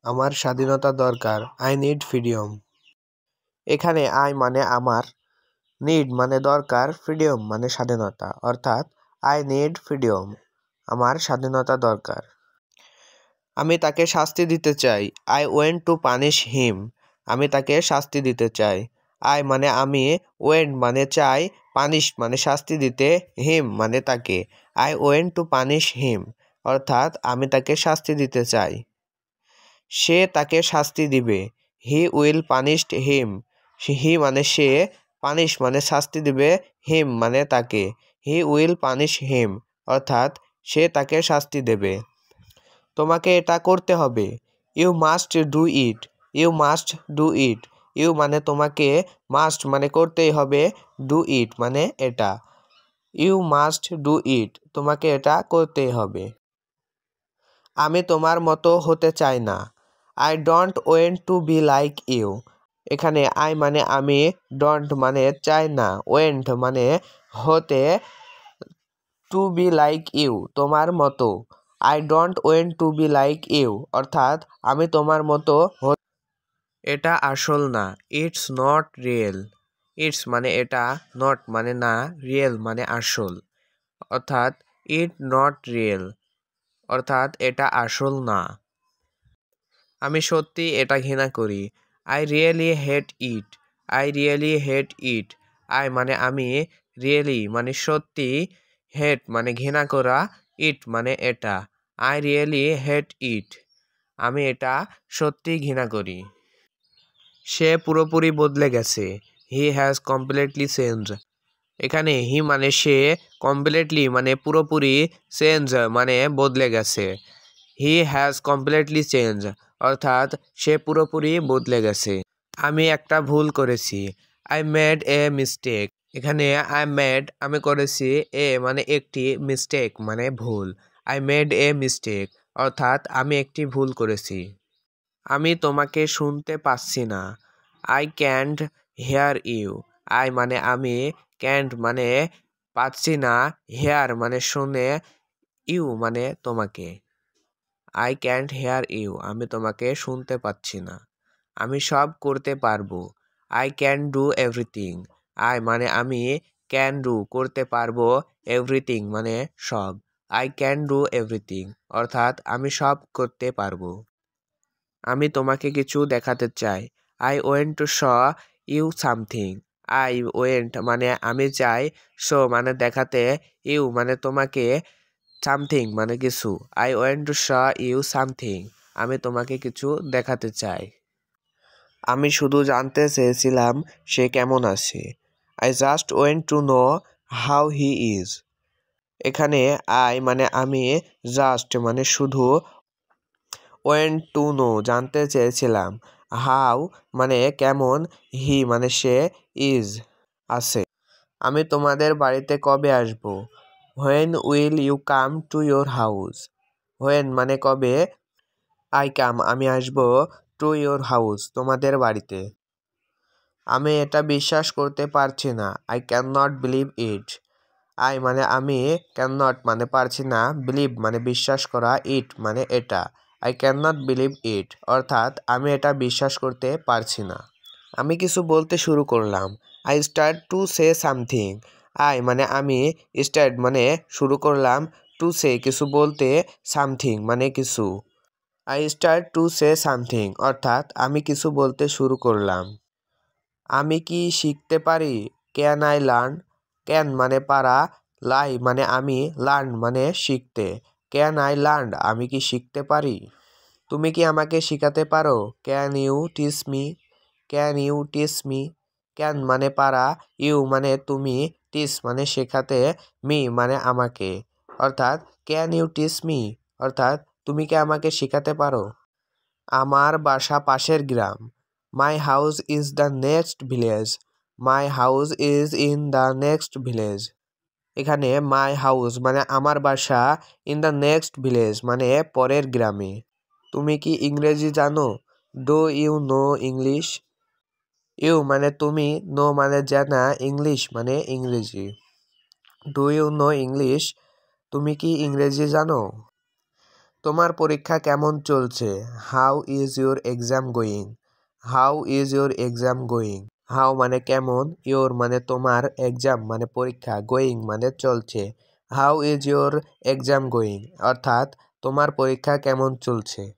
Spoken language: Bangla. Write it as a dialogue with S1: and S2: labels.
S1: আমার স্বাধীনতা দরকার। I need freedom. এখানে আই মানে আমার, নিড মানে দরকার, ফ্রিডম মানে স্বাধীনতা। অর্থাৎ আই নিড ফ্রিডম, আমার স্বাধীনতা দরকার। আমি তাকে শাস্তি দিতে চাই। I want two punish him. আমি তাকে শাস্তি দিতে চাই। আই মানে আমি, ওয়েন্ট মানে চাই, পানিশ মানে শাস্তি দিতে, হিম মানে তাকে। I want two punish him, অর্থাৎ আমি তাকে শাস্তি দিতে চাই। সে তাকে শাস্তি দিবে। He will punish him. হি মানে সে, পানিশ মানে শাস্তি দিবে, হিম মানে তাকে। হি উইল পানিশ হিম, অর্থাৎ সে তাকে শাস্তি দেবে। তোমাকে এটা করতে হবে। You must do it. You must do it. You মানে তোমাকে, মাস্ট মানে করতেই হবে, ডু ইট মানে এটা। ইউ মাস্ট ডু ইট, তোমাকে এটা করতেই হবে। আমি তোমার মতো হতে চাই না। I don't want to be like you. এখানে আই মানে আমি, ডোন্ট মানে চাই না, ওয়েন্ট মানে হতে, টু বি লাইক ইউ তোমার মতো। I don't want to be like you, অর্থাৎ আমি তোমার মতো এটা আসল না। It's not real. ইটস মানে এটা, নট মানে না, রিয়েল মানে আসল। অর্থাৎ ইট নট রিয়েল, অর্থাৎ এটা আসল না। আমি সত্যি এটা ঘৃণা করি। I really hate it. I really hate it. I মানে আমি, রিয়েলি মানে সত্যি, হেট মানে ঘৃণা করা, ইট মানে এটা। আই রিয়েলি হেট ইট, আমি এটা সত্যি ঘৃণা করি। সে পুরোপুরি বদলে গেছে। He has completely change. এখানে হি মানে সে, কমপ্লিটলি মানে পুরোপুরি, চেঞ্জ মানে বদলে গেছে। হি হ্যাজ কমপ্লিটলি চেঞ্জ, অর্থাৎ সে পুরোপুরি বদলে গেছে। আমি একটা ভুল করেছি। I made a mistake. এখানে আই মেড আমি করেছি, এ মানে একটি, মিস্টেক মানে ভুল। আই মেড এ মিস্টেক, অর্থাৎ আমি একটি ভুল করেছি। আমি তোমাকে শুনতে পাচ্ছি না। I can't hear you. I মানে আমি, ক্যান্ট মানে পাচ্ছি না, হেয়ার মানে শুনে, ইউ মানে তোমাকে। আই ক্যান্ট হেয়ার ইউ, আমি তোমাকে শুনতে পাচ্ছি না। আমি সব করতে পারবো। I can do everything. I মানে আমি, ক্যান ডু করতে পারবো, এভরিথিং মানে সব। আই ক্যান ডু এভরিথিং, অর্থাৎ আমি সব করতে পারবো। আমি তোমাকে কিছু দেখাতে চাই। I want to show you something. I want মানে আমি চাই, শো মানে দেখাতে, ইউ মানে তোমাকে, সামথিং মানে কিছু। I want to show you something, আমি তোমাকে কিছু দেখাতে চাই। আমি শুধু জানতে চেয়েছিলাম সে কেমন আছে। I just went to know how he is. এখানে আই মানে আমি, জাস্ট মানে শুধু, ওয়েন্ট টু নো জানতে চেয়েছিলাম, হাউ মানে কেমন, হি মানে সে, ইজ আছে। আমি তোমাদের বাড়িতে কবে আসব। When will you come to your house. When মানে কবে, আই কাম আমি আসব, টু ইয়োর হাউস তোমাদের বাড়িতে। আমি এটা বিশ্বাস করতে পারছি না। I can not believe it. I মানে আমি, ক্যান নট মানে পারছি না, বিলিভ মানে বিশ্বাস করা, ইট মানে এটা। I can not believe it, অর্থাৎ আমি এটা বিশ্বাস করতে পারছি না। আমি কিছু বলতে শুরু করলাম। I start to say something. I মানে আমি, স্টার্ট মানে শুরু করলাম, টু সে কিছু বলতে, সামথিং মানে কিছু। I start to say something, অর্থাৎ আমি কিছু বলতে শুরু করলাম। আমি কি শিখতে পারি। Can I learn. ক্যান মানে পারা, লাই মানে আমি, লার্ন মানে শিখতে। ক্যান আই লার্ন, আমি কি শিখতে পারি। তুমি কি আমাকে শিখাতে পারো। Can you teach me. Can you teach me. Can মানে পারা, ইউ মানে তুমি, টিচ মানে শেখাতে, মি মানে আমাকে। অর্থাৎ ক্যান ইউ টিচ মি, অর্থাৎ তুমি কি আমাকে শেখাতে পারো। আমার বাসা পাশের গ্রাম। My house is the next village. My house is in the next village. এখানে মাই হাউস মানে আমার বাসা, ইন দ্য নেক্সট ভিলেজ মানে পরের গ্রামে। তুমি কি ইংরেজি জানো। Do you know English. You মানে তুমি, নো মানে জানা, ইংলিশ মানে ইংরেজি। ডু ইউ নো ইংলিশ, তুমি কি ইংরেজি জানো। তোমার পরীক্ষা কেমন চলছে? How is your exam going? How is your exam going? How মানে কেমন, ইউর মানে তোমার, এক্সাম মানে পরীক্ষা, গোয়িং মানে চলছে। How is your exam going অর্থাৎ তোমার পরীক্ষা কেমন চলছে।